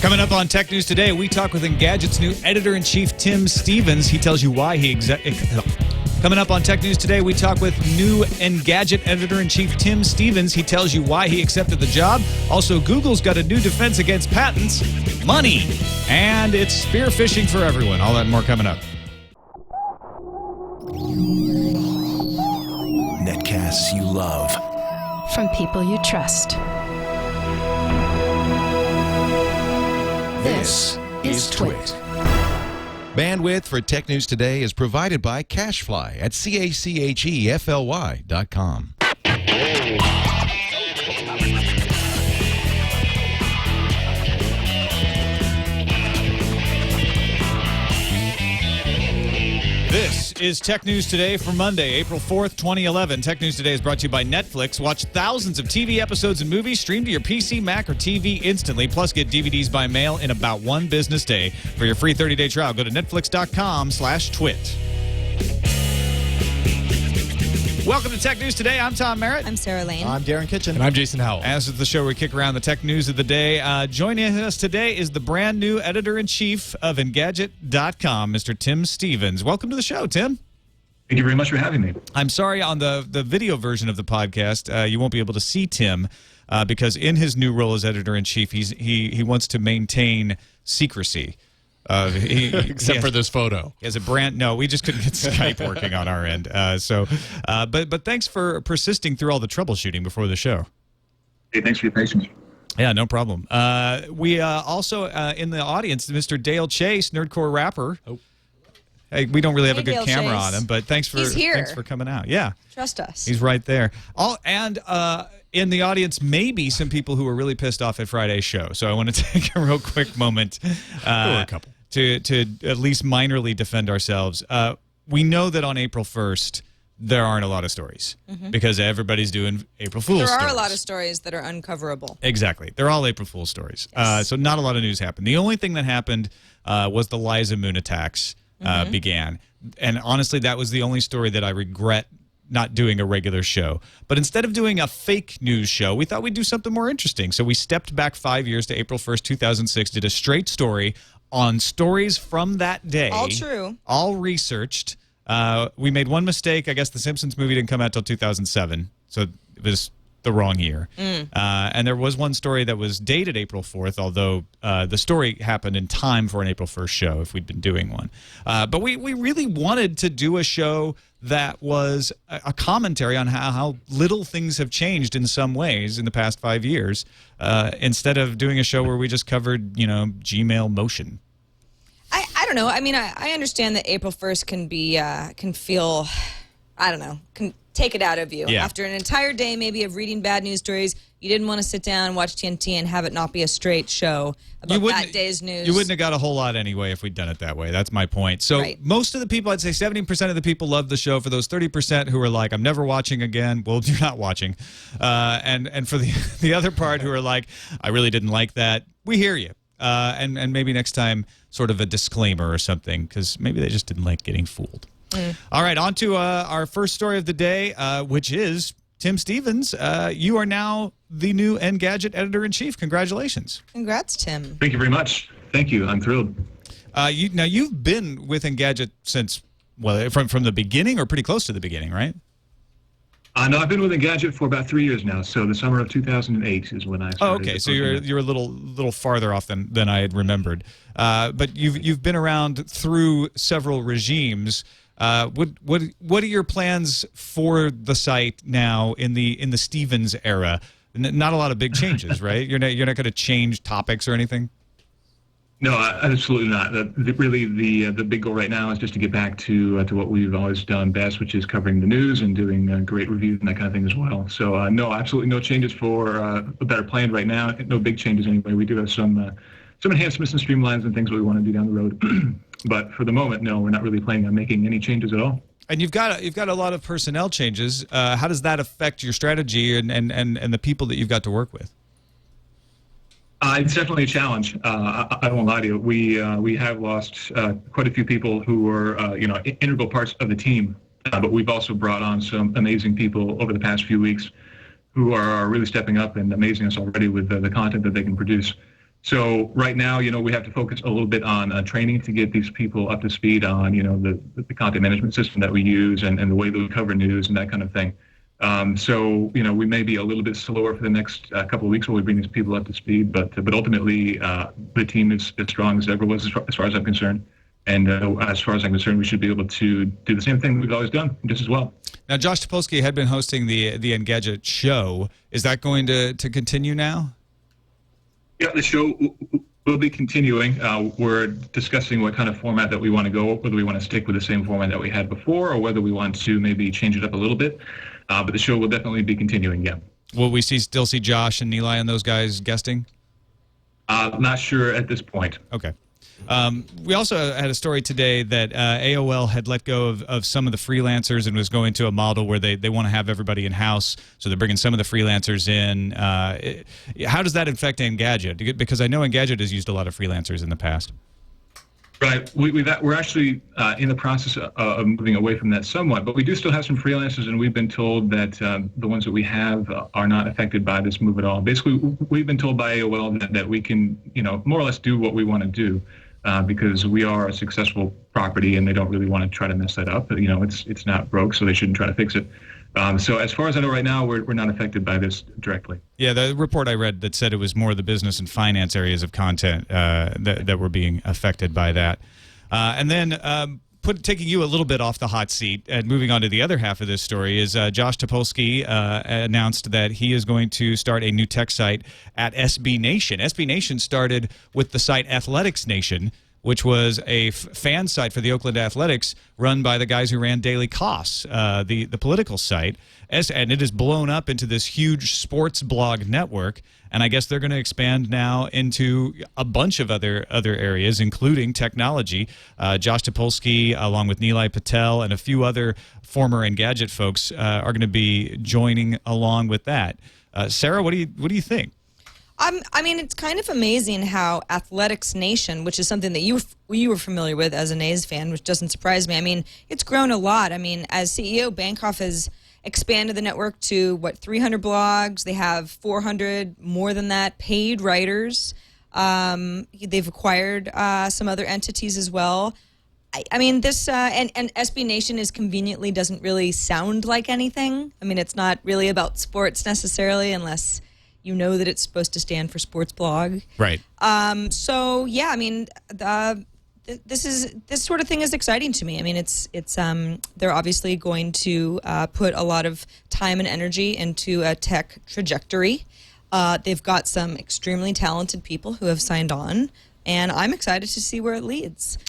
Coming up on Tech News Today, we talk with Engadget's new editor-in-chief, Tim Stevens. He tells you why he Coming up on Tech News Today, we talk with new Engadget editor-in-chief, Tim Stevens. He tells you why he accepted the job. Also, Google's got a new defense against patents, money, and it's spear phishing for everyone. All that and more coming up. Netcasts you love. From people you trust. This is TWiT. Bandwidth for Tech News Today is provided by Cachefly at CACHEFLY.com. This is Tech News Today for Monday, April 4th, 2011. Tech News Today is brought to you by Netflix. Watch thousands of TV episodes and movies streamed to your PC, Mac, or TV instantly. Plus, get DVDs by mail in about one business day. For your free 30-day trial, go to netflix.com/twit. Welcome to Tech News Today. I'm Tom Merritt. I'm Sarah Lane. I'm Darren Kitchen. And I'm Jason Howell. As is the show, we kick around the tech news of the day. Joining us today is the brand new editor-in-chief of Engadget.com, Mr. Tim Stevens. Welcome to the show, Tim. Thank you very much for having me. I'm sorry, on the video version of the podcast, you won't be able to see Tim because in his new role as editor-in-chief, he wants to maintain secrecy. Except for this photo. He has a brand. No, we just couldn't get Skype working on our end. But thanks for persisting through all the troubleshooting before the show. Hey, thanks for your patience. Yeah, no problem. We also in the audience, Mr. Dale Chase, Nerdcore rapper. Oh. Hey, we don't really have a good Dale camera Chase. on him, but thanks for coming out. Yeah, Trust us. he's right there. In the audience, maybe some people who were really pissed off at Friday's show. So I want to take a real quick moment a couple. to at least minorly defend ourselves. We know that on April 1st, there aren't a lot of stories because everybody's doing April Fool's stories. There are a lot of stories that are uncoverable. Exactly. They're all April Fool's stories. Yes. So not a lot of news happened. The only thing that happened was the Liza Moon attacks began. And honestly, that was the only story that I regret not doing a regular show. But instead of doing a fake news show, we thought we'd do something more interesting. So we stepped back 5 years to April 1st, 2006, did a straight story on stories from that day. All true. All researched. We made one mistake. I guess the Simpsons movie didn't come out till 2007. So it was the wrong year. And there was one story that was dated April 4th, although the story happened in time for an April 1st show if we'd been doing one. But we really wanted to do a show that was a commentary on how little things have changed in some ways in the past 5 years, instead of doing a show where we just covered, Gmail motion. I don't know. I mean, I understand that April 1st can feel, can take it out of you. Yeah. After an entire day maybe of reading bad news stories, you didn't want to sit down and watch TNT and have it not be a straight show about that day's news. You wouldn't have got a whole lot anyway if we'd done it that way. That's my point. So most of the people, I'd say 70% of the people love the show. For those 30% who are like, I'm never watching again, well, you're not watching. And for the other part who are like, I really didn't like that, we hear you. And maybe next time sort of a disclaimer or something, because maybe they just didn't like getting fooled. All right, on to our first story of the day, which is Tim Stevens. You are now the new Engadget editor-in-chief. Congratulations. Congrats, Tim. Thank you very much. Thank you. I'm thrilled. You've been with Engadget since, from the beginning or pretty close to the beginning, right? No, I've been with Engadget for about 3 years now. So the summer of 2008 is when I started. Oh, okay. So you're a little farther off than I had remembered. But you've been around through several regimes. What are your plans for the site now in the Stevens era? Not a lot of big changes, right? You're not going to change topics or anything. No, absolutely not. Really, the big goal right now is just to get back to what we've always done best, which is covering the news and doing great reviews and that kind of thing as well. So no, absolutely no changes that are planned right now. No big changes anyway. We do have some enhancements and streamlines and things that we want to do down the road. But for the moment, no, we're not really planning on making any changes at all. And you've got a lot of personnel changes. How does that affect your strategy and the people that you've got to work with? It's definitely a challenge. I won't lie to you. We have lost quite a few people who were integral parts of the team, but we've also brought on some amazing people over the past few weeks who are really stepping up and amazing us already with the content that they can produce. So right now, we have to focus a little bit on training to get these people up to speed on, the content management system that we use and the way that we cover news and that kind of thing. So, we may be a little bit slower for the next couple of weeks while we bring these people up to speed, but ultimately the team is as strong as ever was as far as I'm concerned. And as far as I'm concerned, we should be able to do the same thing we've always done, just as well. Now, Josh Topolsky had been hosting the Engadget show. Is that going to continue now? Yeah, the show will be continuing. We're discussing what kind of format that we want to go, whether we want to stick with the same format that we had before or whether we want to maybe change it up a little bit. But the show will definitely be continuing, yeah. Will we still see Josh and Nilay and those guys guesting? Not sure at this point. Okay. We also had a story today that AOL had let go of some of the freelancers and was going to a model where they want to have everybody in-house, so they're bringing some of the freelancers in. How does that affect Engadget? Because I know Engadget has used a lot of freelancers in the past. Right. We're actually in the process of moving away from that somewhat, but we do still have some freelancers, and we've been told that the ones that we have are not affected by this move at all. Basically, we've been told by AOL that we can, more or less do what we want to do. Because we are a successful property and they don't really want to try to mess that up. It's not broke, so they shouldn't try to fix it. So as far as I know right now, we're not affected by this directly. Yeah, the report I read that said it was more the business and finance areas of content that were being affected by that. And then taking you a little bit off the hot seat and moving on to the other half of this story is Josh Topolsky announced that he is going to start a new tech site at SB Nation. SB Nation started with the site Athletics Nation, which was a fan site for the Oakland Athletics run by the guys who ran Daily Kos, the political site. And it has blown up into this huge sports blog network. And I guess they're going to expand now into a bunch of other areas, including technology. Josh Topolsky, along with Nilay Patel and a few other former Engadget folks, are going to be joining along with that. Sarah, what do you think? I mean, it's kind of amazing how Athletics Nation, which is something that you were familiar with as an A's fan, which doesn't surprise me. I mean, it's grown a lot. I mean, as CEO, Bancroft has expanded the network to, 300 blogs. They have 400, more than that, paid writers. They've acquired some other entities as well. I mean, this, and SB Nation is conveniently doesn't really sound like anything. I mean, it's not really about sports necessarily, unless you know that it's supposed to stand for sports blog. Right. So, yeah, I mean, this sort of thing is exciting to me. I mean, they're obviously going to put a lot of time and energy into a tech trajectory. They've got some extremely talented people who have signed on, and I'm excited to see where it leads.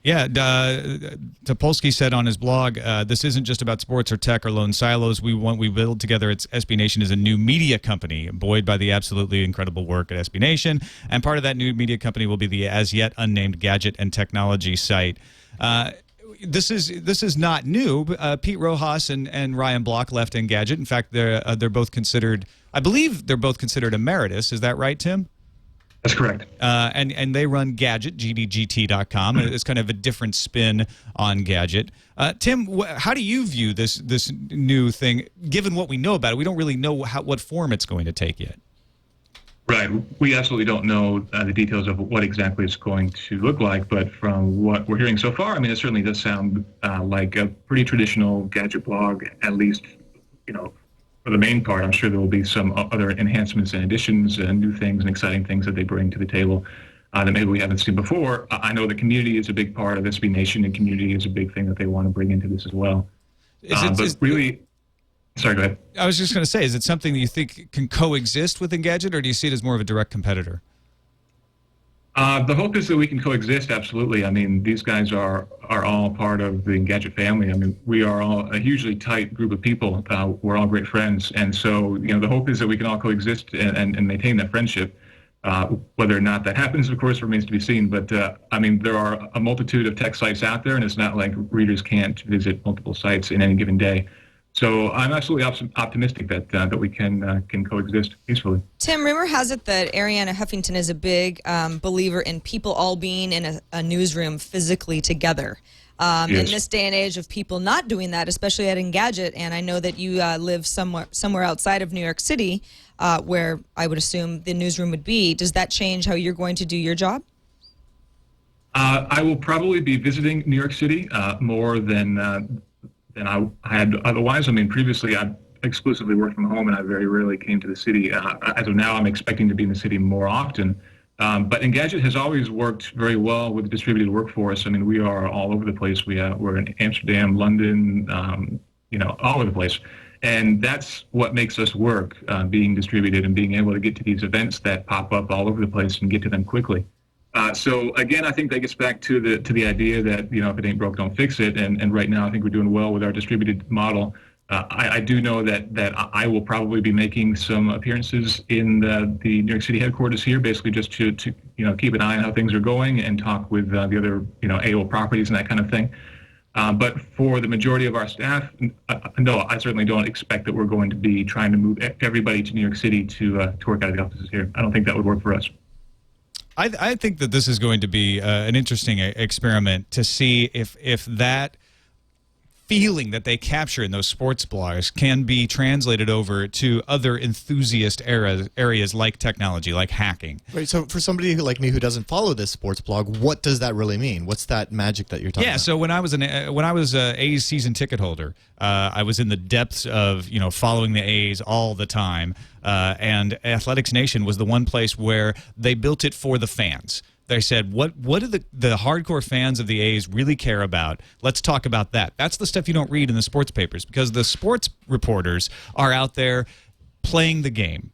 Yeah, Topolsky said on his blog, this isn't just about sports or tech or lone silos. We build together. SB Nation is a new media company, buoyed by the absolutely incredible work at SB Nation. And part of that new media company will be the as yet unnamed gadget and technology site. This is not new. Pete Rojas and Ryan Block left Engadget. In fact, they're both considered. I believe they're both considered emeritus. Is that right, Tim? That's correct. And they run Gadget, GDGT.com. It's kind of a different spin on Gadget. Tim, how do you view this new thing, given what we know about it? We don't really know what form it's going to take yet. Right. We absolutely don't know the details of what exactly it's going to look like, but from what we're hearing so far, I mean, it certainly does sound like a pretty traditional Gadget blog, at least, for the main part. I'm sure there will be some other enhancements and additions and new things and exciting things that they bring to the table that maybe we haven't seen before. I know the community is a big part of SB Nation, and community is a big thing that they want to bring into this as well. Sorry, go ahead. I was just going to say, is it something that you think can coexist with Engadget, or do you see it as more of a direct competitor? The hope is that we can coexist, absolutely. I mean, these guys are all part of the Engadget family. I mean, we are all a hugely tight group of people. We're all great friends. And so, the hope is that we can all coexist and maintain that friendship. Whether or not that happens, of course, remains to be seen. But, I mean, there are a multitude of tech sites out there, and it's not like readers can't visit multiple sites in any given day. So I'm absolutely optimistic that we can coexist peacefully. Tim, rumor has it that Ariana Huffington is a big believer in people all being in a newsroom physically together. Yes. In this day and age of people not doing that, especially at Engadget, and I know that you live somewhere outside of New York City, where I would assume the newsroom would be. Does that change how you're going to do your job? I will probably be visiting New York City more than I had otherwise. I mean, previously I exclusively worked from home, and I very rarely came to the city. As of now, I'm expecting to be in the city more often. But Engadget has always worked very well with distributed workforce. I mean, we are all over the place. We're in Amsterdam, London, all over the place. And that's what makes us work, being distributed and being able to get to these events that pop up all over the place and get to them quickly. So again, I think that gets back to the idea that, if it ain't broke, don't fix it. And right now, I think we're doing well with our distributed model. I do know that I will probably be making some appearances in the New York City headquarters here, basically just to keep an eye on how things are going and talk with the other AO properties and that kind of thing. But for the majority of our staff, no, I certainly don't expect that we're going to be trying to move everybody to New York City to work out of the offices here. I don't think that would work for us. I think that this is going to be an interesting experiment to see if that feeling that they capture in those sports blogs can be translated over to other enthusiast areas like technology, like hacking. Right. So for somebody like me who doesn't follow this sports blog, what does that really mean? What's that magic that you're talking about? Yeah. So when I was a A's season ticket holder, I was in the depths of following the A's all the time, and Athletics Nation was the one place where they built it for the fans. They said, what do the hardcore fans of the A's really care about? Let's talk about that. That's the stuff you don't read in the sports papers, because the sports reporters are out there playing the game,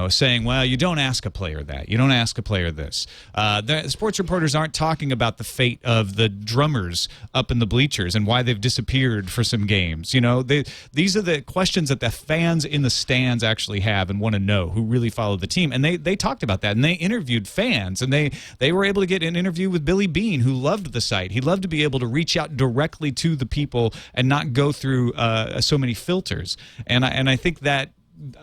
saying, well, you don't ask a player that. You don't ask a player this. The sports reporters aren't talking about the fate of the drummers up in the bleachers and why they've disappeared for some games. These are the questions that the fans in the stands actually have and want to know, who really follow the team. And they talked about that, and they interviewed fans, and they were able to get an interview with Billy Bean, who loved the site. He loved to be able to reach out directly to the people and not go through so many filters. And I think that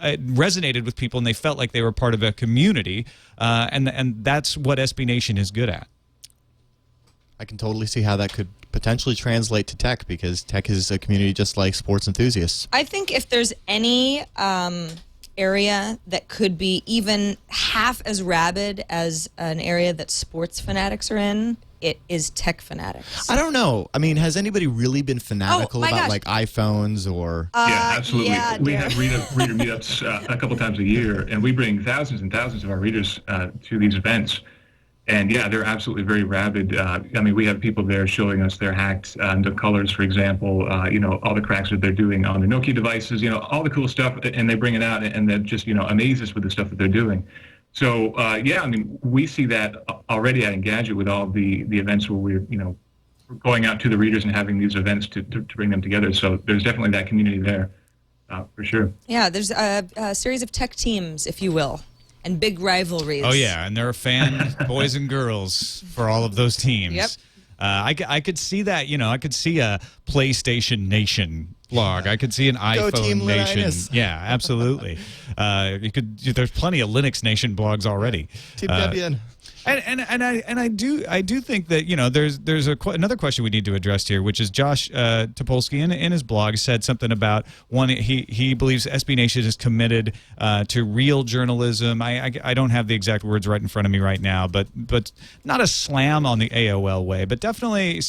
it resonated with people, and they felt like they were part of a community, and that's what SB Nation is good at. I can totally see how that could potentially translate to tech, because tech is a community just like sports enthusiasts. I think if there's any area that could be even half as rabid as an area that sports fanatics are in, it is tech fanatics. I don't know. I mean, has anybody really been fanatical about like iPhones or? Yeah, absolutely. Yeah, we have reader meetups a couple times a year, and we bring thousands and thousands of our readers to these events. And yeah, they're absolutely very rabid. I mean, we have people there showing us their hacked the colors, for example, all the cracks that they're doing on the Nokia devices, all the cool stuff, and they bring it out, and they're just, amaze us with the stuff that they're doing. So, yeah, I mean, we see that already at Engadget with all the events where we're going out to the readers and having these events to bring them together. So there's definitely that community there, for sure. Yeah, there's a series of tech teams, if you will, and big rivalries. Oh, yeah, and there are fan boys and girls for all of those teams. Yep. I could see that, I could see a PlayStation Nation blog. I could see an iPhone Nation. Yeah, absolutely. There's plenty of Linux Nation blogs already. Team Debian. And I do think that there's another question we need to address here, which is Josh Topolsky in his blog said something about he believes SB Nation is committed to real journalism. I don't have the exact words right in front of me right now, but not a slam on the AOL way, but definitely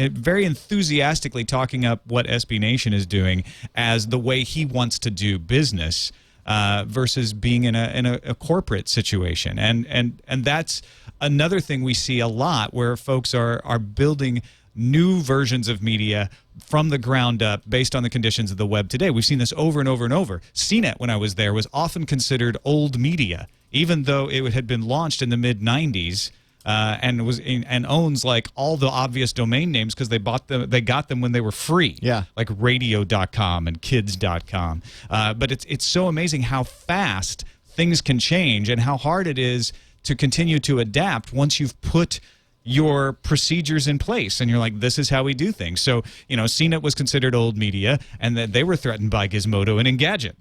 very enthusiastically talking up what SB Nation is doing as the way he wants to do business. Versus being in a corporate situation, and that's another thing we see a lot, where folks are building new versions of media from the ground up based on the conditions of the web today. We've seen this over and over and over. CNET, when I was there, was often considered old media, even though it had been launched in the mid-90s. And owns like all the obvious domain names because they got them when they were free. Yeah, like radio.com and kids.com. But it's so amazing how fast things can change and how hard it is to continue to adapt once you've put your procedures in place, and you're like, this is how we do things. So, CNET was considered old media, and that they were threatened by Gizmodo and Engadget.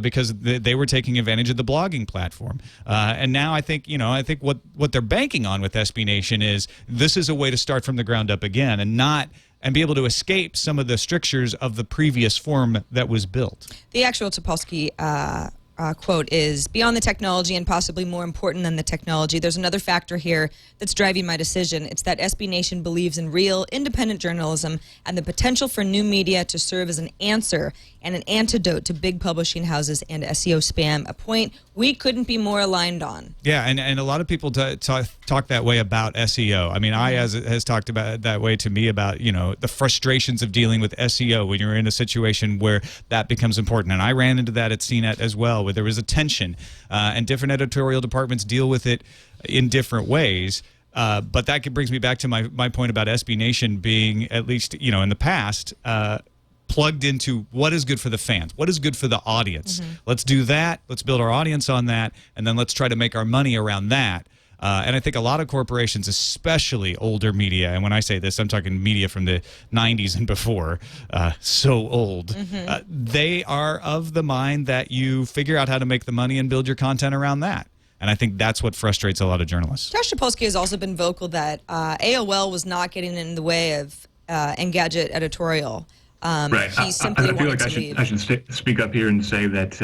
Because they were taking advantage of the blogging platform, and now I think what they're banking on with SB Nation is this is a way to start from the ground up again, and be able to escape some of the strictures of the previous form that was built. The actual Topolsky quote is, beyond the technology and possibly more important than the technology, there's another factor here that's driving my decision. It's that SB Nation believes in real, independent journalism and the potential for new media to serve as an answer and an antidote to big publishing houses and SEO spam, a point we couldn't be more aligned on. Yeah, and a lot of people talk that way about SEO. I mean, has talked about it that way to me about, the frustrations of dealing with SEO when you're in a situation where that becomes important. And I ran into that at CNET as well, where there was a tension, and different editorial departments deal with it in different ways. But that brings me back to my point about SB Nation being, at least, in the past, plugged into what is good for the fans, what is good for the audience. Let's do that. Let's build our audience on that, and then let's try to make our money around that. And I think a lot of corporations, especially older media, and when I say this, I'm talking media from the 90s and before, so old, they are of the mind that you figure out how to make the money and build your content around that. And I think that's what frustrates a lot of journalists. Josh Topolsky has also been vocal that AOL was not getting in the way of Engadget editorial. Right. He simply I feel like I should speak up here and say that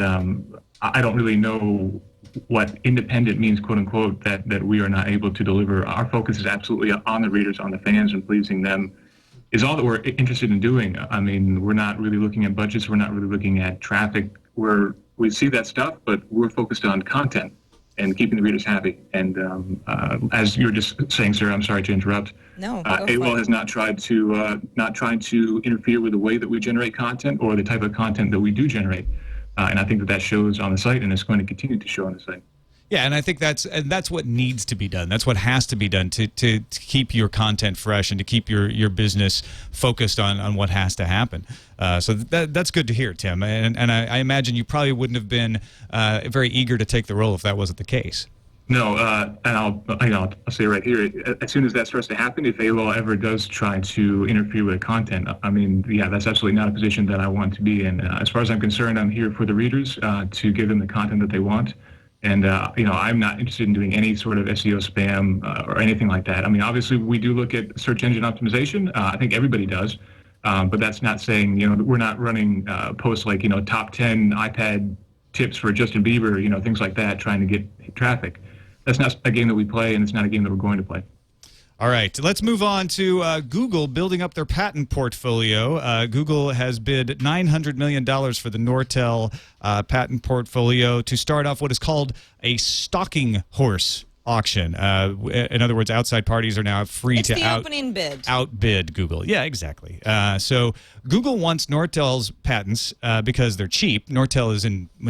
I don't really know what independent means, quote unquote, that we are not able to deliver. Our focus is absolutely on the readers, on the fans, and pleasing them is all that we're interested in doing. I mean, we're not really looking at budgets. We're not really looking at traffic. We see that stuff, but we're focused on content and keeping the readers happy. And as you were just saying, sir, I'm sorry to interrupt. No, AOL has not tried to interfere with the way that we generate content or the type of content that we do generate. And I think that shows on the site, and it's going to continue to show on the site. Yeah, and I think that's what needs to be done. That's what has to be done to keep your content fresh and to keep your business focused on what has to happen. So that's good to hear, Tim. And I imagine you probably wouldn't have been very eager to take the role if that wasn't the case. No, and I'll say right here, as soon as that starts to happen, if AOL ever does try to interfere with content, I mean, yeah, that's absolutely not a position that I want to be in. As far as I'm concerned, I'm here for the readers to give them the content that they want. And, I'm not interested in doing any sort of SEO spam or anything like that. I mean, obviously, we do look at search engine optimization. I think everybody does. But that's not saying, we're not running posts like, top 10 iPad tips for Justin Bieber, things like that, trying to get traffic. That's not a game that we play, and it's not a game that we're going to play. All right, let's move on to Google building up their patent portfolio. Google has bid $900 million for the Nortel patent portfolio to start off what is called a stalking horse auction. In other words, outside parties are now free to outbid Google. Yeah, exactly. So Google wants Nortel's patents because they're cheap. Nortel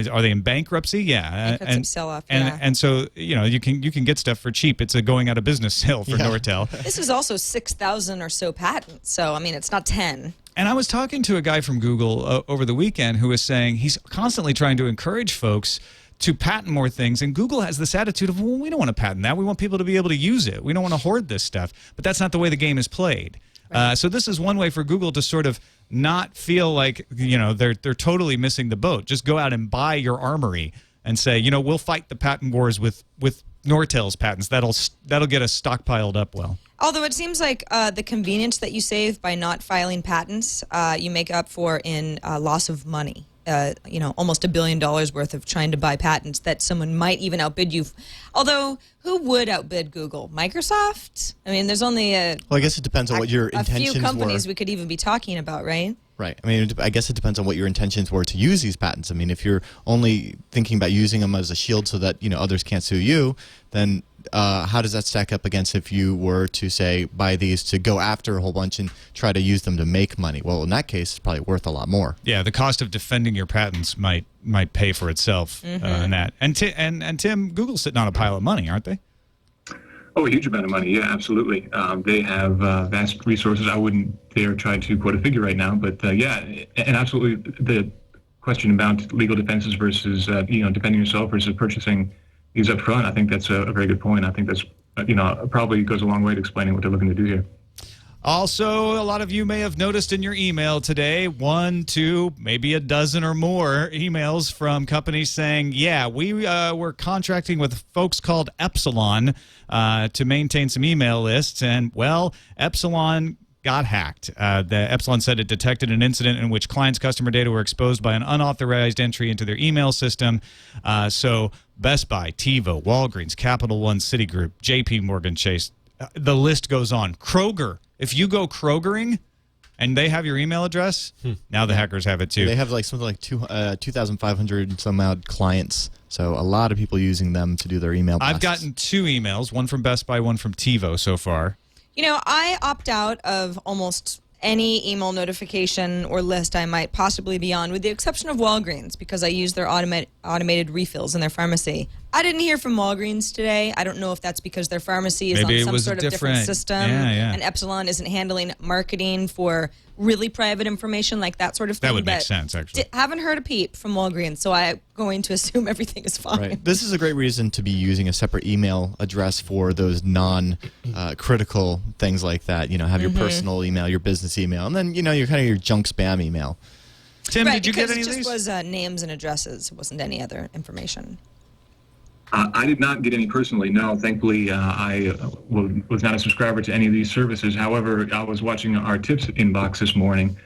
are they in bankruptcy? Yeah, and sell-off. And so you can get stuff for cheap. It's a going out of business sale for Nortel. This is also 6,000 or so patents. So I mean, it's not 10. And I was talking to a guy from Google over the weekend who was saying he's constantly trying to encourage folks to patent more things, and Google has this attitude of, well, we don't want to patent that. We want people to be able to use it. We don't want to hoard this stuff. But that's not the way the game is played. Right. So this is one way for Google to sort of not feel like they're totally missing the boat. Just go out and buy your armory and say, we'll fight the patent wars with Nortel's patents. That'll get us stockpiled up well. Although it seems like the convenience that you save by not filing patents, you make up for in loss of money. Almost $1 billion worth of trying to buy patents that someone might even outbid you. Although, who would outbid Google? Microsoft? I mean, there's only well, I guess it depends on what your intentions were. A few companies we could even be talking about, right? Right. I mean, I guess it depends on what your intentions were to use these patents. I mean, if you're only thinking about using them as a shield so that others can't sue you, then how does that stack up against if you were to say buy these to go after a whole bunch and try to use them to make money? Well, in that case, it's probably worth a lot more. Yeah, the cost of defending your patents might pay for itself in that. And Tim, Google's sitting on a pile of money, aren't they? Oh, a huge amount of money. Yeah, absolutely. They have vast resources. I wouldn't dare try to quote a figure right now, but yeah, and absolutely the question about legal defenses versus defending yourself versus purchasing these up front. I think that's a very good point. I think that's probably goes a long way to explaining what they're looking to do here. Also, a lot of you may have noticed in your email today, 1, 2, maybe a dozen or more emails from companies saying, yeah, we're contracting with folks called Epsilon to maintain some email lists. And, well, Epsilon got hacked. The Epsilon said it detected an incident in which clients' customer data were exposed by an unauthorized entry into their email system. So Best Buy, TiVo, Walgreens, Capital One, Citigroup, JP Morgan Chase, the list goes on. Kroger. If you go Krogering and they have your email address, now the hackers have it too. They have like something like 2,500 some odd clients. So a lot of people using them to do their email blasts. I've gotten 2 emails, one from Best Buy, one from TiVo so far. I opt out of almost any email notification or list I might possibly be on, with the exception of Walgreens, because I use their automated refills in their pharmacy. I didn't hear from Walgreens today. I don't know if that's because their pharmacy is Maybe on some sort of different system, and Epsilon isn't handling marketing for really private information like that sort of thing. That would make sense, actually. Haven't heard a peep from Walgreens, so I'm going to assume everything is fine. Right. This is a great reason to be using a separate email address for those non-critical things like that. Have your personal email, your business email, and then your kind of your junk spam email. Tim, did you get any of these? It just was names and addresses. It wasn't any other information. I did not get any personally, no. Thankfully, I was not a subscriber to any of these services. However, I was watching our tips inbox this morning,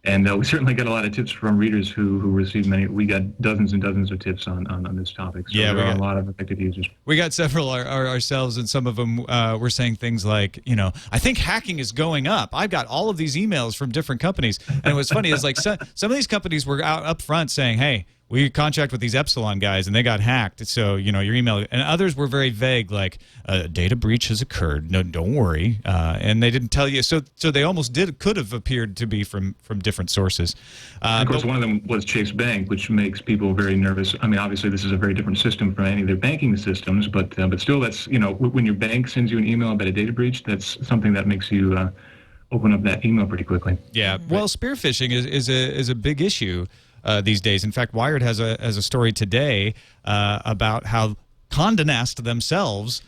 and we certainly got a lot of tips from readers who received many. We got dozens and dozens of tips on this topic. So there are a lot of affected users. We got several ourselves, and some of them were saying things like, I think hacking is going up. I've got all of these emails from different companies. And what's funny is like some of these companies were out up front saying, hey, we contract with these Epsilon guys, and they got hacked. So, your email. And others were very vague, like, a data breach has occurred. No, don't worry. And they didn't tell you. So they almost could have appeared to be from different sources. Of course, one of them was Chase Bank, which makes people very nervous. I mean, obviously, this is a very different system from any of their banking systems. But still, that's, when your bank sends you an email about a data breach, that's something that makes you open up that email pretty quickly. Yeah. Well, spear phishing is a big issue these days. In fact, Wired has a story today about how Condé Nast themselves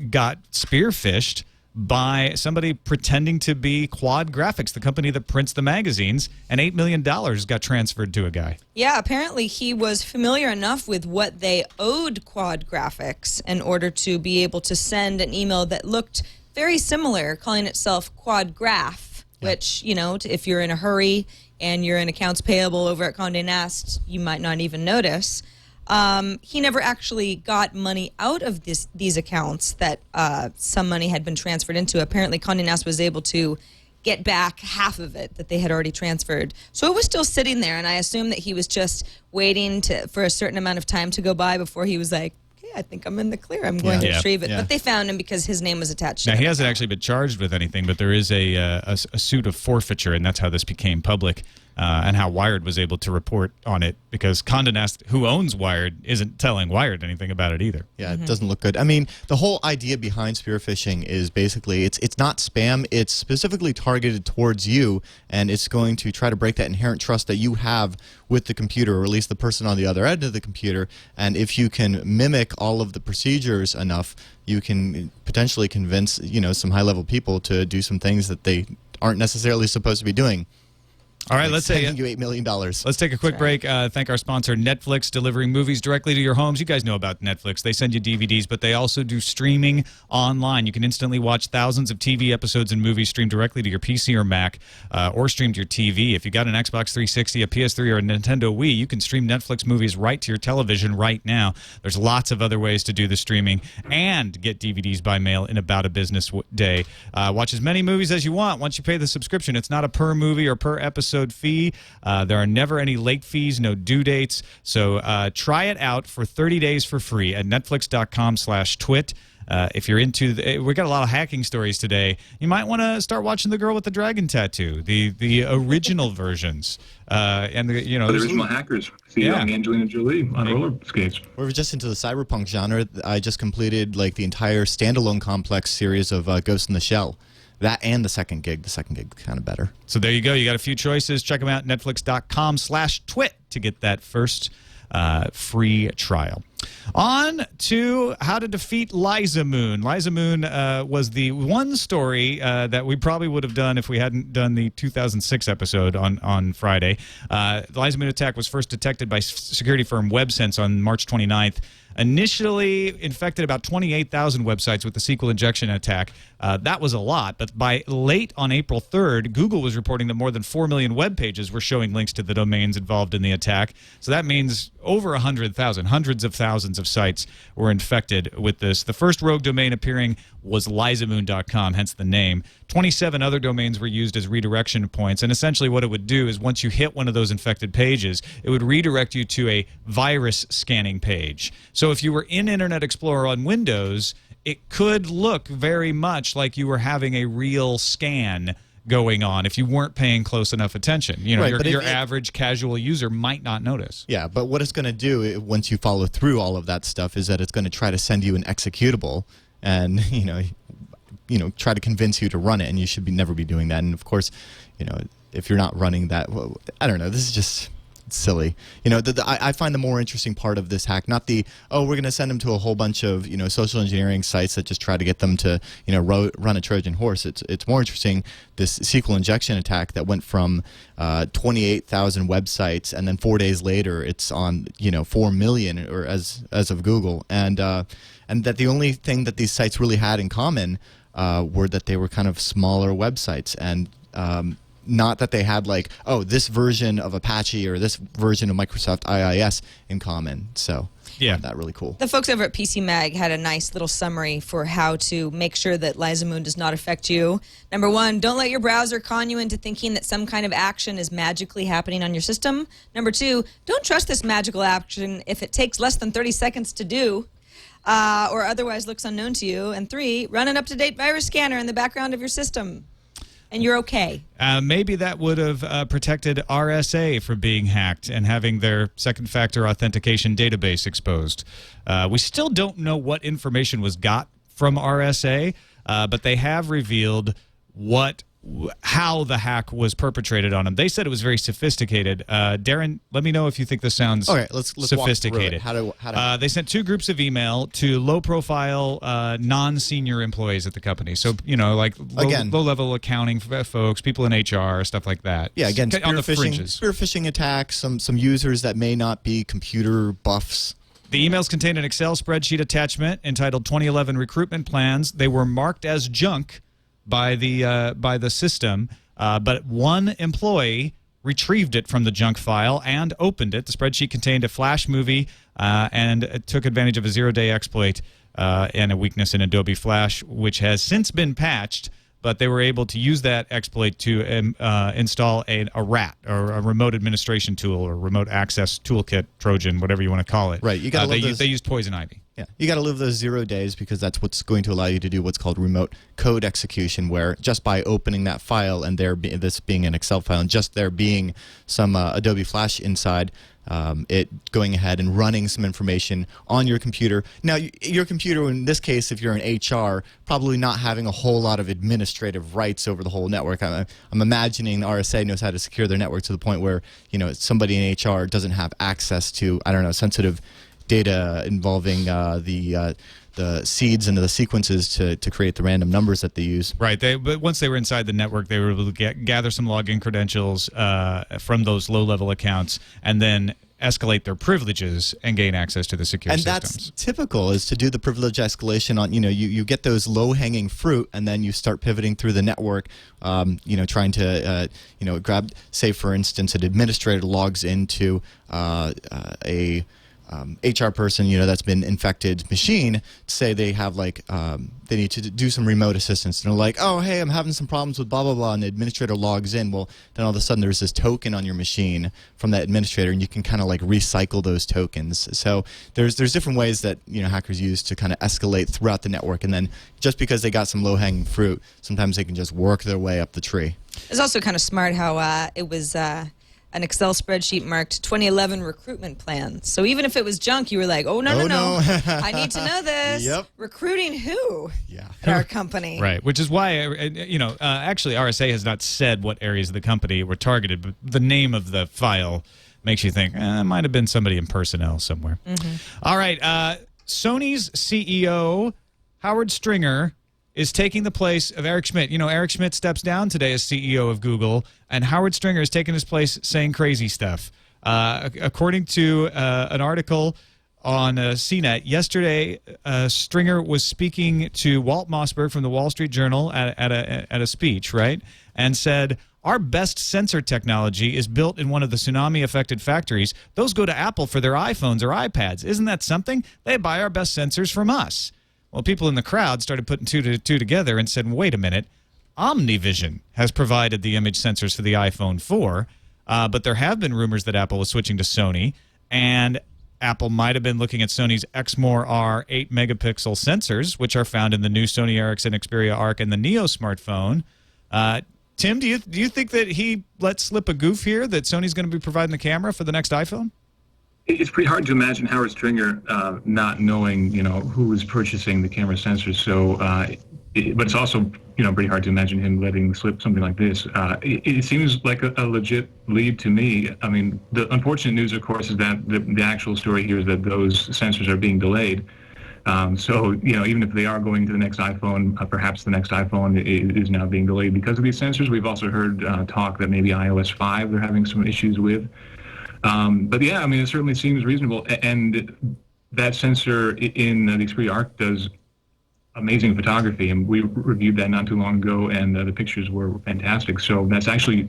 got spear phished by somebody pretending to be Quad Graphics, the company that prints the magazines, and $8 million got transferred to a guy. Yeah, apparently he was familiar enough with what they owed Quad Graphics in order to be able to send an email that looked very similar, calling itself Quad Graph, which, if you're in a hurry and you're in accounts payable over at Condé Nast, you might not even notice. He never actually got money out of these accounts that some money had been transferred into. Apparently, Condé Nast was able to get back half of it that they had already transferred. So it was still sitting there, and I assume that he was just waiting for a certain amount of time to go by before he was like, I think I'm in the clear. I'm going to retrieve it. But they found him because his name was attached to it. Now, he hasn't actually been charged with anything, but there is a suit of forfeiture, and that's how this became public. And how Wired was able to report on it, because Condé Nast, who owns Wired, isn't telling Wired anything about it either. Yeah, it doesn't look good. I mean, the whole idea behind spear phishing is basically it's not spam. It's specifically targeted towards you, and it's going to try to break that inherent trust that you have with the computer, or at least the person on the other end of the computer. And if you can mimic all of the procedures enough, you can potentially convince some high-level people to do some things that they aren't necessarily supposed to be doing. All right, let's take you $8 million. Let's take a quick break. Thank our sponsor, Netflix, delivering movies directly to your homes. You guys know about Netflix. They send you DVDs, but they also do streaming online. You can instantly watch thousands of TV episodes and movies streamed directly to your PC or Mac, or streamed to your TV. If you got an Xbox 360, a PS3, or a Nintendo Wii, you can stream Netflix movies right to your television right now. There's lots of other ways to do the streaming and get DVDs by mail in about a business day. Watch as many movies as you want once you pay the subscription. It's not a per movie or per episode fee. There are never any late fees, no due dates. So try it out for 30 days for free at netflix.com/twit. If you're into, we got a lot of hacking stories today. You might want to start watching The Girl with the Dragon Tattoo, the original versions, and the original hackers. See young Angelina Jolie on roller skates. We're just into the cyberpunk genre. I just completed the entire standalone complex series of Ghost in the Shell. That and the second gig. The second gig kind of better. So there you go. You got a few choices. Check them out. Netflix.com/twit to get that first free trial. On to how to defeat Liza Moon. Liza Moon was the one story that we probably would have done if we hadn't done the 2006 episode on Friday. The Liza Moon attack was first detected by security firm WebSense on March 29th. Initially infected about 28,000 websites with the SQL injection attack. That was a lot, but by late on April 3rd, Google was reporting that more than 4 million web pages were showing links to the domains involved in the attack. So that means over 100,000, hundreds of thousands of sites were infected with this. The first rogue domain appearing was lizamoon.com, hence the name. 27 other domains were used as redirection points, and essentially what it would do is once you hit one of those infected pages, it would redirect you to a virus scanning page. So if you were in Internet Explorer on Windows, it could look very much like you were having a real scan going on if you weren't paying close enough attention. You know, Right, your average casual user might not notice. Yeah, but what it's going to do once you follow through all of that stuff is that it's going to try to send you an executable and, try to convince you to run it, and you should never be doing that. And of course, if you're not running that, well, I don't know, this is just silly. I find the more interesting part of this hack, not the, we're going to send them to a whole bunch of, social engineering sites that just try to get them to, run a Trojan horse. It's more interesting, this SQL injection attack that went from 28,000 websites, and then 4 days later it's on, 4 million, or as of Google. And that the only thing that these sites really had in common were that they were kind of smaller websites, and not that they had like, this version of Apache or this version of Microsoft IIS in common. So yeah, that really cool. The folks over at PC Mag had a nice little summary for how to make sure that Liza Moon does not affect you. Number one, don't let your browser con you into thinking that some kind of action is magically happening on your system. Number two, don't trust this magical action if it takes less than 30 seconds to do. Or otherwise looks unknown to you. And three, run an up-to-date virus scanner in the background of your system, and you're okay. Maybe that would have protected RSA from being hacked and having their second-factor authentication database exposed. We still don't know what information was got from RSA, but they have revealed how the hack was perpetrated on them. They said it was very sophisticated. Darren, let me know if you think this sounds let's sophisticated. Walk through it. How to they sent 2 groups of email to low-profile, non-senior employees at the company. So, like low-level accounting folks, people in HR, stuff like that. Yeah, again, on the fringes. Spear phishing attacks, some users that may not be computer buffs. The emails contained an Excel spreadsheet attachment entitled 2011 Recruitment Plans. They were marked as junk by the system, but one employee retrieved it from the junk file and opened it. The spreadsheet contained a Flash movie and it took advantage of a zero-day exploit and a weakness in Adobe Flash, which has since been patched. But they were able to use that exploit to install a RAT, or a remote administration tool, or remote access toolkit, Trojan, whatever you want to call it. Right. You got they used poison ivy. Yeah, you got to live those 0 days, because that's what's going to allow you to do what's called remote code execution, where just by opening that file and this being an Excel file and just there being some Adobe Flash inside, it going ahead and running some information on your computer. Now, your computer, in this case, if you're in HR, probably not having a whole lot of administrative rights over the whole network. I'm imagining the RSA knows how to secure their network to the point where, somebody in HR doesn't have access to, sensitive data involving the seeds and the sequences to create the random numbers that they use. Right. But once they were inside the network, they were able to gather some login credentials from those low-level accounts and then escalate their privileges and gain access to the secure systems. And that's typical, is to do the privilege escalation on, you get those low-hanging fruit, and then you start pivoting through the network, trying to, grab, say, for instance, an administrator logs into a HR person, that's been infected machine, say they have they need to do some remote assistance, and they're like, oh, hey, I'm having some problems with blah, blah, blah, and the administrator logs in. Well, then all of a sudden there's this token on your machine from that administrator, and you can kind of recycle those tokens. So there's different ways that, hackers use to kind of escalate throughout the network, and then just because they got some low-hanging fruit, sometimes they can just work their way up the tree. It's also kind of smart how it was an Excel spreadsheet marked 2011 recruitment plans. So even if it was junk, you were like, no. I need to know this. Yep. Recruiting who? Yeah. At our company. Right, which is why, actually RSA has not said what areas of the company were targeted, but the name of the file makes you think, it might have been somebody in personnel somewhere. All right. Sony's CEO, Howard Stringer, is taking the place of Eric Schmidt. You know, Eric Schmidt steps down today as CEO of Google, and Howard Stringer is taking his place saying crazy stuff. According to an article on CNET yesterday, Stringer was speaking to Walt Mossberg from the Wall Street Journal at a speech, right? And said, our best sensor technology is built in one of the tsunami-affected factories. Those go to Apple for their iPhones or iPads. Isn't that something? They buy our best sensors from us. Well, people in the crowd started putting two together and said, wait a minute, OmniVision has provided the image sensors for the iPhone 4, but there have been rumors that Apple was switching to Sony, and Apple might have been looking at Sony's Exmor R 8-megapixel sensors, which are found in the new Sony Ericsson Xperia Arc and the Neo smartphone. Tim, do you think that he let slip a goof here, that Sony's going to be providing the camera for the next iPhone? It's pretty hard to imagine Howard Stringer not knowing, who is purchasing the camera sensors. So, but it's also, pretty hard to imagine him letting slip something like this. It seems like a legit lead to me. I mean, the unfortunate news, of course, is that the actual story here is that those sensors are being delayed. So, even if they are going to the next iPhone, perhaps the next iPhone is now being delayed because of these sensors. We've also heard talk that maybe iOS 5 they're having some issues with. But yeah, I mean, it certainly seems reasonable. And that sensor in the Xperia Arc does amazing photography. And we reviewed that not too long ago, and the pictures were fantastic. So that's actually,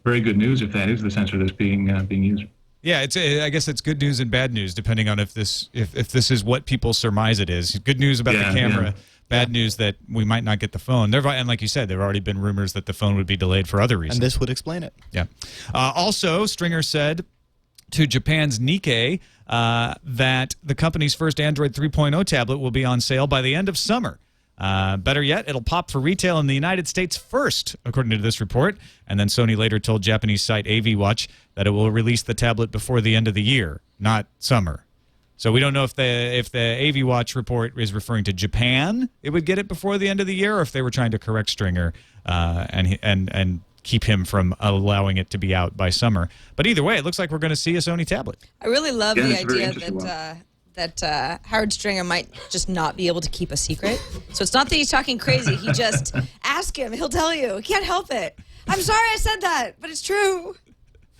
very good news if that is the sensor that's being used. Yeah, I guess it's good news and bad news depending on if this is what people surmise it is. Good news about the camera. Yeah. Bad news that we might not get the phone. And like you said, there have already been rumors that the phone would be delayed for other reasons. And this would explain it. Yeah. Also, Stringer said to Japan's Nikkei that the company's first Android 3.0 tablet will be on sale by the end of summer. Better yet, it'll pop for retail in the United States first, according to this report. And then Sony later told Japanese site AV Watch that it will release the tablet before the end of the year, not summer. So we don't know if the AV Watch report is referring to Japan, it would get it before the end of the year, or if they were trying to correct Stringer and keep him from allowing it to be out by summer. But either way, it looks like we're going to see a Sony tablet. I really love the idea that Howard Stringer might just not be able to keep a secret. So it's not that he's talking crazy. He just ask him. He'll tell you. He can't help it. I'm sorry I said that, but it's true.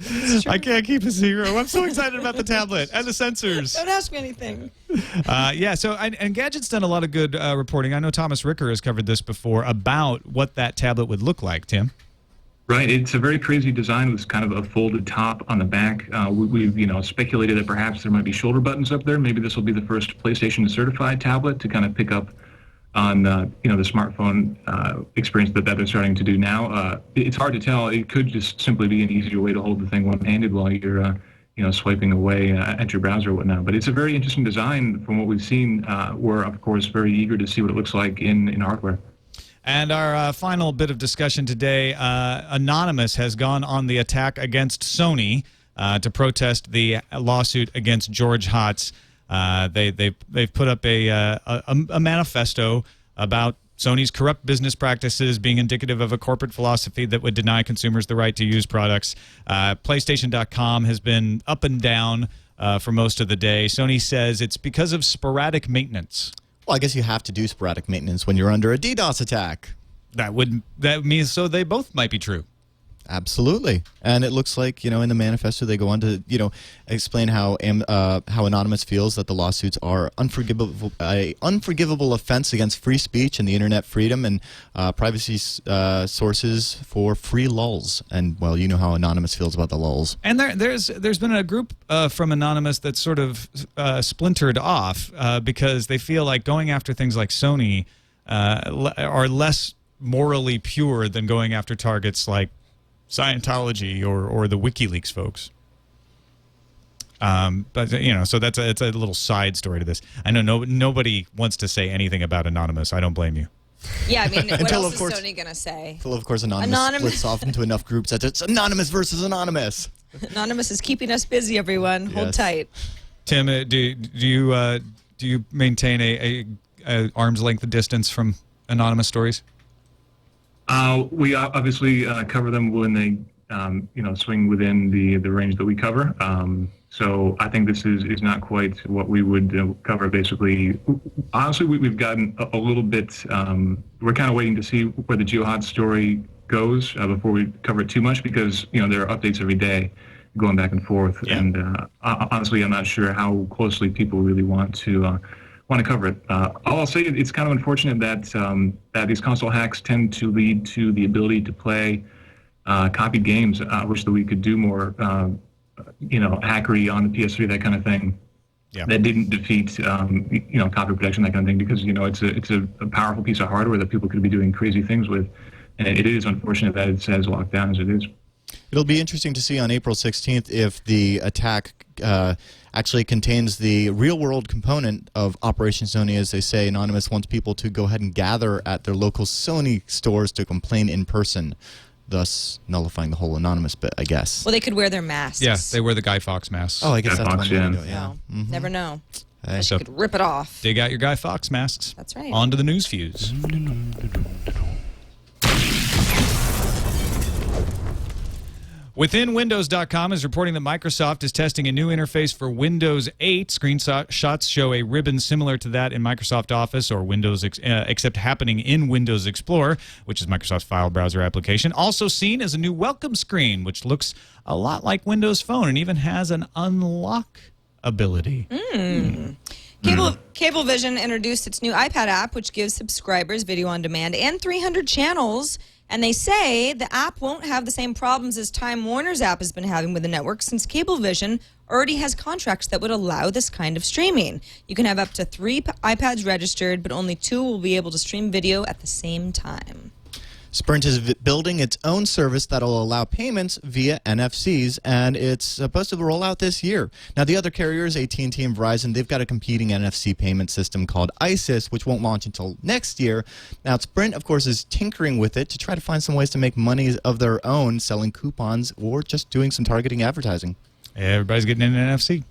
It's true. I can't keep a secret. I'm so excited about the tablet and the sensors. Don't ask me anything. Yeah, so Engadget's done a lot of good reporting. I know Thomas Ricker has covered this before about what that tablet would look like, Tim. Right, it's a very crazy design with kind of a folded top on the back. We've speculated that perhaps there might be shoulder buttons up there. Maybe this will be the first PlayStation certified tablet to kind of pick up on the smartphone experience that they're starting to do now. It's hard to tell. It could just simply be an easier way to hold the thing one-handed while you're swiping away at your browser or whatnot. But it's a very interesting design from what we've seen. We're of course very eager to see what it looks like in hardware. And our final bit of discussion today, Anonymous has gone on the attack against Sony to protest the lawsuit against George Hotz. They've put up a manifesto about Sony's corrupt business practices being indicative of a corporate philosophy that would deny consumers the right to use products. PlayStation.com has been up and down for most of the day. Sony says it's because of sporadic maintenance. Well, I guess you have to do sporadic maintenance when you're under a DDoS attack. That means so they both might be true. Absolutely. And it looks like, in the manifesto they go on to, explain how Anonymous feels that the lawsuits are unforgivable offense against free speech and the internet freedom and privacy sources for free lulls. And, well, you know how Anonymous feels about the lulls. And there's been a group from Anonymous that's sort of splintered off because they feel like going after things like Sony are less morally pure than going after targets like Scientology or the WikiLeaks folks. But so it's a little side story to this. I know nobody wants to say anything about Anonymous. I don't blame you. Yeah, I mean, what else is Sony gonna say? Until of course Anonymous splits off into enough groups that it's Anonymous versus Anonymous. Anonymous is keeping us busy, everyone. Hold tight. Tim, do you maintain a arm's length distance from Anonymous stories? We obviously cover them when they swing within the range that we cover. So I think this is not quite what we would cover. Basically, honestly, we've gotten a little bit. We're kind of waiting to see where the jihad story goes before we cover it too much, because there are updates every day going back and forth. Yeah. And honestly, I'm not sure how closely people really want to cover it. I'll say it's kind of unfortunate that these console hacks tend to lead to the ability to play copied games. I wish that we could do more, hackery on the PS3, that kind of thing. Yeah. That didn't defeat, copy protection, that kind of thing, because it's a powerful piece of hardware that people could be doing crazy things with, and it is unfortunate that it's as locked down as it is. It'll be interesting to see on April 16th if the attack actually contains the real-world component of Operation Sony. As they say, Anonymous wants people to go ahead and gather at their local Sony stores to complain in person, thus nullifying the whole Anonymous bit, I guess. Well, they could wear their masks. Yeah, they wear the Guy Fawkes masks. Oh, I guess Guy that's Fawkes, one way to yeah. do it, yeah. Mm-hmm. Never know. Hey. You could rip it off. Dig out your Guy Fawkes masks. That's right. On to the news fuse. WithinWindows.com is reporting that Microsoft is testing a new interface for Windows 8. Screenshots show a ribbon similar to that in Microsoft Office or Windows, except happening in Windows Explorer, which is Microsoft's file browser application. Also seen as a new welcome screen, which looks a lot like Windows Phone and even has an unlock ability. Cablevision introduced its new iPad app, which gives subscribers video on demand and 300 channels. And they say the app won't have the same problems as Time Warner's app has been having with the network, since Cablevision already has contracts that would allow this kind of streaming. You can have up to 3 iPads registered, but only 2 will be able to stream video at the same time. Sprint is building its own service that'll allow payments via NFCs, and it's supposed to roll out this year. Now, the other carriers, AT&T and Verizon, they've got a competing NFC payment system called ISIS, which won't launch until next year. Now, Sprint, of course, is tinkering with it to try to find some ways to make money of their own, selling coupons or just doing some targeting advertising. Everybody's getting an NFC.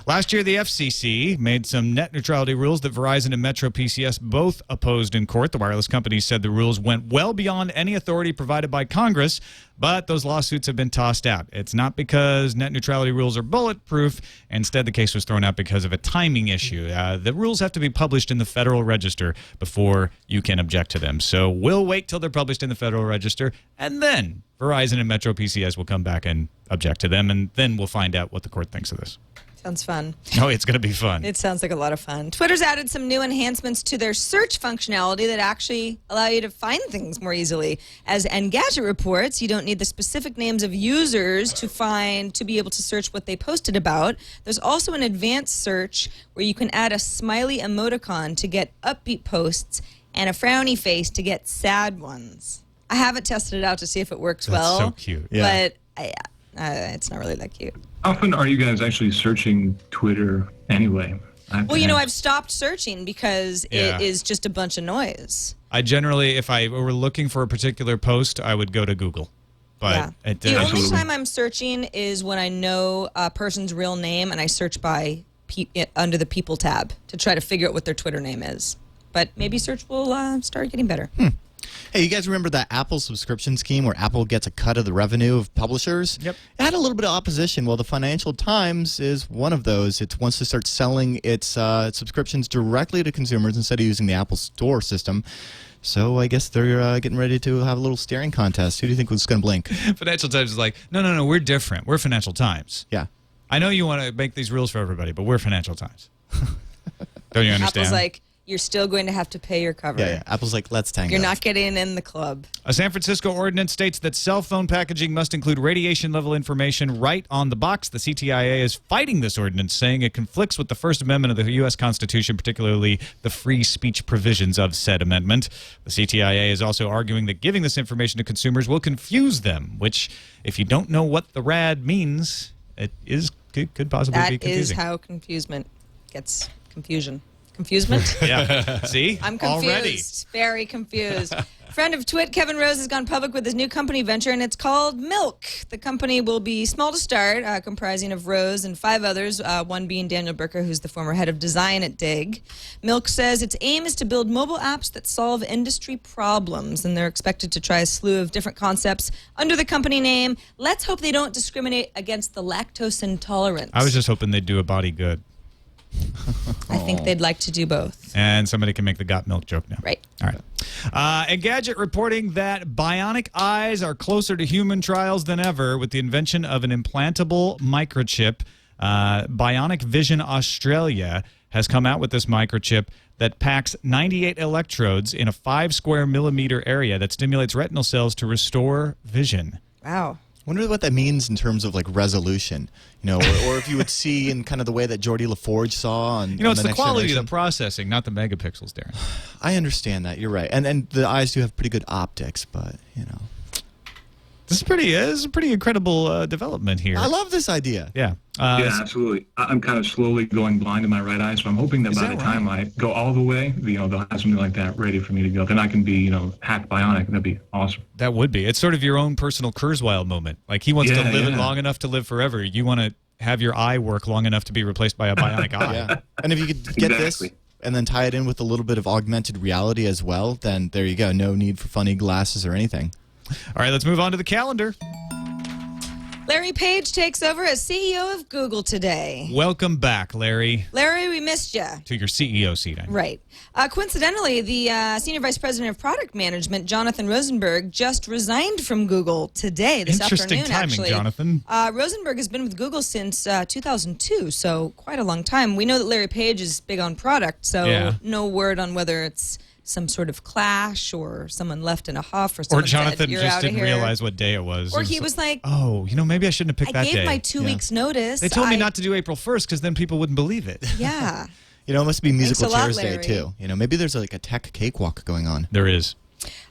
Last year, the FCC made some net neutrality rules that Verizon and Metro PCS both opposed in court. The wireless companies said the rules went well beyond any authority provided by Congress, but those lawsuits have been tossed out. It's not because net neutrality rules are bulletproof. Instead, the case was thrown out because of a timing issue. The rules have to be published in the Federal Register before you can object to them. So we'll wait till they're published in the Federal Register, and then Verizon and Metro PCS will come back and object to them, and then we'll find out what the court thinks of this. Sounds fun. Oh, it's going to be fun. It sounds like a lot of fun. Twitter's added some new enhancements to their search functionality that actually allow you to find things more easily. As Engadget reports, you don't need the specific names of users to be able to search what they posted about. There's also an advanced search where you can add a smiley emoticon to get upbeat posts and a frowny face to get sad ones. I haven't tested it out to see if it works well. That's so cute. Yeah. But it's not really that cute. How often are you guys actually searching Twitter anyway? Well, I've stopped searching because it is just a bunch of noise. I generally, if I were looking for a particular post, I would go to Google. But the only time I'm searching is when I know a person's real name and I search by under the People tab to try to figure out what their Twitter name is. But maybe search will start getting better. Hey, you guys remember that Apple subscription scheme where Apple gets a cut of the revenue of publishers? Yep. It had a little bit of opposition. Well, the Financial Times is one of those. It wants to start selling its subscriptions directly to consumers instead of using the Apple Store system. So I guess they're getting ready to have a little staring contest. Who do you think was going to blink? Financial Times is like, no, we're different. We're Financial Times. Yeah. I know you want to make these rules for everybody, but we're Financial Times. Don't you understand? Apple's like, you're still going to have to pay your cover. Yeah. Apple's like, let's tango. You're not getting in the club. A San Francisco ordinance states that cell phone packaging must include radiation level information right on the box. The CTIA is fighting this ordinance, saying it conflicts with the First Amendment of the U.S. Constitution, particularly the free speech provisions of said amendment. The CTIA is also arguing that giving this information to consumers will confuse them, which, if you don't know what the rad means, it could possibly be confusing. That is how confusion confusement. Yeah. See? I'm confused. Already. Very confused. Friend of TWiT, Kevin Rose, has gone public with his new company venture, and it's called Milk. The company will be small to start, comprising of Rose and 5 others, one being Daniel Burker, who's the former head of design at Dig. Milk says its aim is to build mobile apps that solve industry problems, and they're expected to try a slew of different concepts under the company name. Let's hope they don't discriminate against the lactose intolerant. I was just hoping they'd do a body good. I think they'd like to do both. And somebody can make the got milk joke now. Right. All right. Engadget reporting that bionic eyes are closer to human trials than ever with the invention of an implantable microchip. Bionic Vision Australia has come out with this microchip that packs 98 electrodes in a 5 square millimeter area that stimulates retinal cells to restore vision. Wow. I wonder what that means in terms of like resolution, or if you would see in kind of the way that Geordie LaForge saw on. It's the the Next quality Generation. of the processing, not the megapixels, Darren. I understand that. You're right, and the eyes do have pretty good optics, but This is a pretty incredible development here. I love this idea. Yeah. Yeah, absolutely. I'm kind of slowly going blind in my right eye, so I'm hoping that by the time I go all the way, they'll have something like that ready for me to go. Then I can be, half bionic. That'd be awesome. That would be. It's sort of your own personal Kurzweil moment. Like he wants to live it long enough to live forever. You want to have your eye work long enough to be replaced by a bionic eye. Yeah, and if you could get this and then tie it in with a little bit of augmented reality as well, then there you go. No need for funny glasses or anything. All right, let's move on to the calendar. Larry Page takes over as CEO of Google today. Welcome back, Larry. Larry, we missed you. To your CEO seat. Right. Coincidentally, the Senior Vice President of Product Management, Jonathan Rosenberg, just resigned from Google today, this Interesting afternoon, timing, actually. Jonathan. Rosenberg has been with Google since 2002, so quite a long time. We know that Larry Page is big on product, so no word on whether it's some sort of clash or someone left in a huff or someone Jonathan said, "You're just out of didn't here." realize what day it was. Or he was like, oh, maybe I shouldn't have picked that I day. gave my 2 weeks notice. They told me not to do April 1st because then people wouldn't believe it. Yeah. It must be Musical Thanks a lot, Chairs Day Larry. too. Maybe there's like a tech cakewalk going on. There is.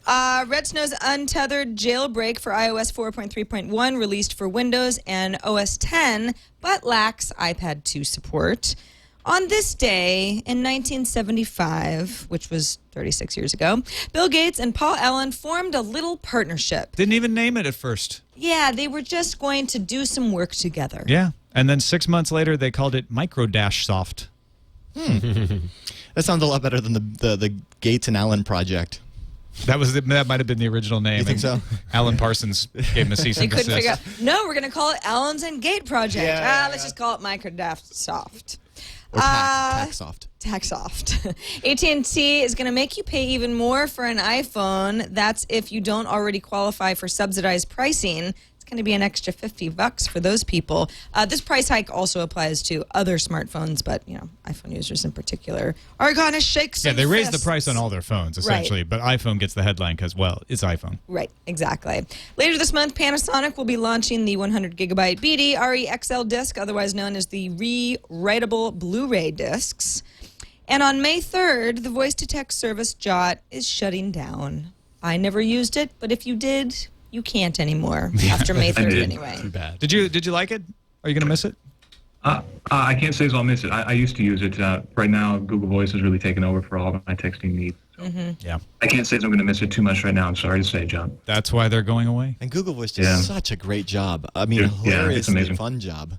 Red Snow's untethered jailbreak for iOS 4.3.1 released for Windows and OS X, but lacks iPad 2 support. On this day in 1975, which was 36 years ago, Bill Gates and Paul Allen formed a little partnership. Didn't even name it at first. Yeah, they were just going to do some work together. Yeah. And then 6 months later, they called it Microdash Soft. That sounds a lot better than the Gates and Allen project. That might have been the original name. You think so? Alan Parsons gave him a cease They and couldn't desist. figure out, no, we're going to call it Allen's and Gate Project. Let's just call it Microdash Soft. Or TaxSoft. TaxSoft. AT&T is going to make you pay even more for an iPhone. That's if you don't already qualify for subsidized pricing. It's going to be an extra $50 for those people. This price hike also applies to other smartphones, but iPhone users in particular are going to shake some they raised the fists. price on all their phones, essentially. But iPhone gets the headline because, it's iPhone. Right, exactly. Later this month, Panasonic will be launching the 100 gigabyte BD RE-XL disc, otherwise known as the rewritable Blu-ray discs. And on May 3rd, the voice-to-text service Jot is shutting down. I never used it, but if you did, you can't anymore after May 3rd anyway. Too bad. Did you like it? Are you going to miss it? I can't say as I'll miss it. I used to use it. Right now, Google Voice has really taken over for all of my texting needs. So Yeah. I can't say as I'm going to miss it too much right now. I'm sorry to say, John. That's why they're going away. And Google Voice does such a great job. I mean, It's hilariously amazing. fun job.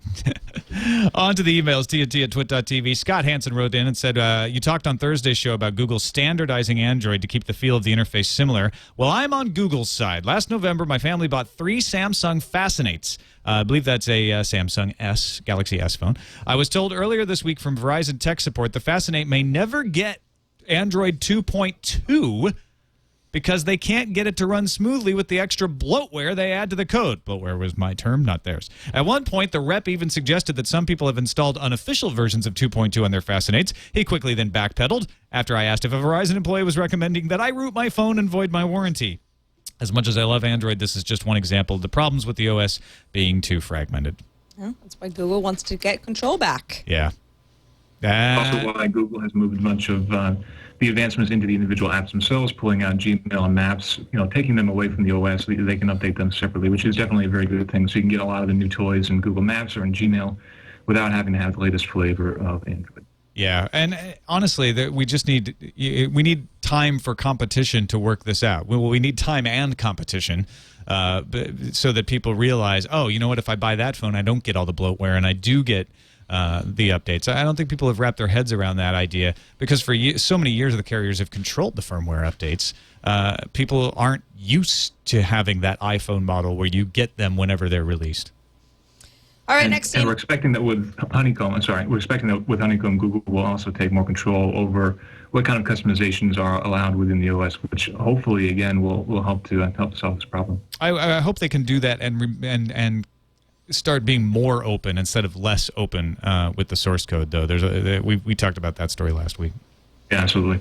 On to the emails, TNT@twit.tv. Scott Hansen wrote in and said, you talked on Thursday's show about Google standardizing Android to keep the feel of the interface similar. Well, I'm on Google's side. Last November, my family bought 3 Samsung Fascinates. I believe that's a Samsung Galaxy S phone. I was told earlier this week from Verizon Tech Support the Fascinate may never get Android 2.2 because they can't get it to run smoothly with the extra bloatware they add to the code. Bloatware was my term, not theirs. At one point, the rep even suggested that some people have installed unofficial versions of 2.2 on their Fascinates. He quickly then backpedaled after I asked if a Verizon employee was recommending that I root my phone and void my warranty. As much as I love Android, this is just one example of the problems with the OS being too fragmented. Well, that's why Google wants to get control back. Yeah. Also why Google has moved much of the advancements into the individual apps themselves, pulling out Gmail and Maps, taking them away from the OS so that they can update them separately, which is definitely a very good thing. So you can get a lot of the new toys in Google Maps or in Gmail without having to have the latest flavor of Android. Yeah, and honestly, we just need time for competition to work this out. We need time and competition, so that people realize, oh, you know what? If I buy that phone, I don't get all the bloatware, and I do get the updates. I don't think people have wrapped their heads around that idea because for so many years the carriers have controlled the firmware updates. People aren't used to having that iPhone model where you get them whenever they're released. All right, and we're expecting that with Honeycomb. We're expecting that with Honeycomb, Google will also take more control over what kind of customizations are allowed within the OS, which hopefully, again, will help to solve this problem. I hope they can do that and start being more open instead of less open with the source code. Though we talked about that story last week. Yeah, absolutely.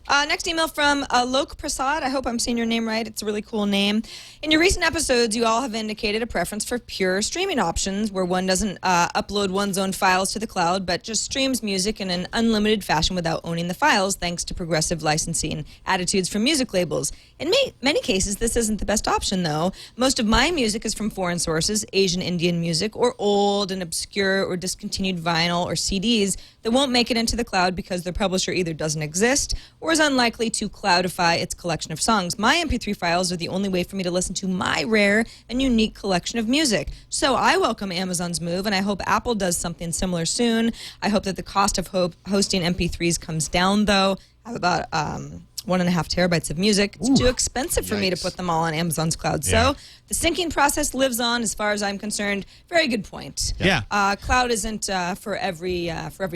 Next email from Lok Prasad. I hope I'm saying your name right. It's a really cool name. In your recent episodes, you all have indicated a preference for pure streaming options where one doesn't upload one's own files to the cloud, but just streams music in an unlimited fashion without owning the files, thanks to progressive licensing attitudes from music labels. In many cases, this isn't the best option, though. Most of my music is from foreign sources, Asian Indian music, or old and obscure or discontinued vinyl or CDs that won't make it into the cloud because their publisher either doesn't exist or is unlikely to cloudify its collection of songs. My MP3 files are the only way for me to listen to my rare and unique collection of music. So I welcome Amazon's move, and I hope Apple does something similar soon. I hope that the cost of hosting MP3s comes down, though. I have about 1.5 terabytes of music. It's too expensive for me to put them all on Amazon's cloud. Yeah. So the syncing process lives on as far as I'm concerned. Very good point. Yeah. Cloud isn't for every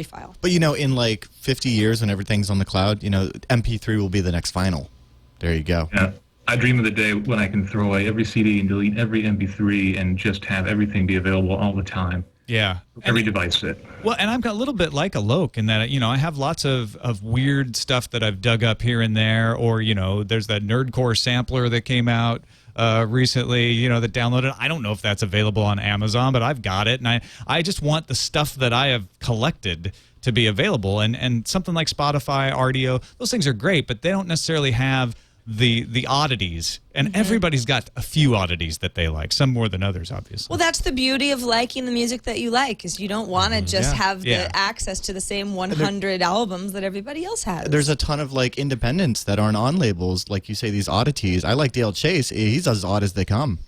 file. But, in like 50 years when everything's on the cloud, MP3 will be the next final. There you go. Yeah. I dream of the day when I can throw away every CD and delete every MP3 and just have everything be available all the time. Yeah. Every device fit. Well, and I'm a little bit like a Lok in that, I have lots of weird stuff that I've dug up here and there, or, there's that Nerdcore sampler that came out recently, that downloaded. I don't know if that's available on Amazon, but I've got it, and I just want the stuff that I have collected to be available, and something like Spotify, RDO, those things are great, but they don't necessarily have the oddities, and everybody's got a few oddities that they like, some more than others, obviously. Well, that's the beauty of liking the music that you like, is you don't want to just have the access to the same 100 albums that everybody else has. There's a ton of independents that aren't on labels, like you say, these oddities. I like Dale Chase. He's as odd as they come.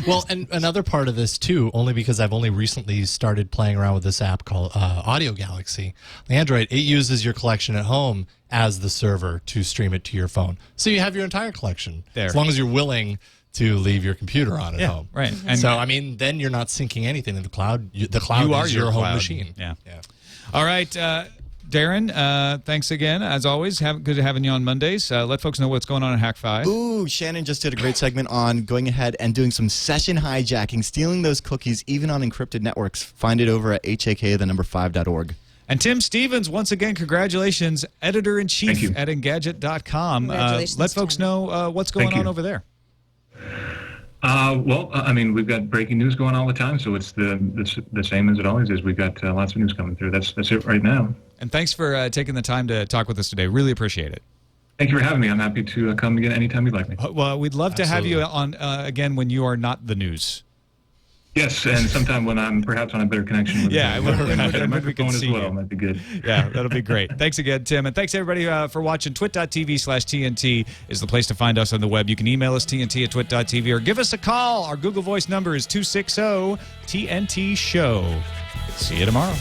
Well, and another part of this too, only because I've only recently started playing around with this app called Audio Galaxy. The Android, it uses your collection at home as the server to stream it to your phone. So you have your entire collection there, as long as you're willing to leave your computer on at home. Right. And so, then you're not syncing anything to the cloud. The cloud is your home machine. Yeah. All right. Darren, thanks again. As always, good having you on Mondays. Let folks know what's going on at Hack 5. Ooh, Shannon just did a great segment on going ahead and doing some session hijacking, stealing those cookies, even on encrypted networks. Find it over at hak5.org. And Tim Stevens, once again, congratulations, editor-in-chief at Engadget.com. Let folks know what's going on over there. We've got breaking news going all the time, so it's the same as it always is. We've got lots of news coming through. That's it right now. And thanks for taking the time to talk with us today. Really appreciate it. Thank you for having me. I'm happy to come again anytime you'd like me. Well, we'd love to have you on again when you are not the news. Yes, and sometime when I'm perhaps on a better connection with when microphone we can as see well, you. might be good. Yeah, that'll be great. Thanks again, Tim. And thanks, everybody, for watching. Twit.tv/TNT is the place to find us on the web. You can email us, TNT@twit.tv, or give us a call. Our Google Voice number is 260-TNT-SHOW. See you tomorrow.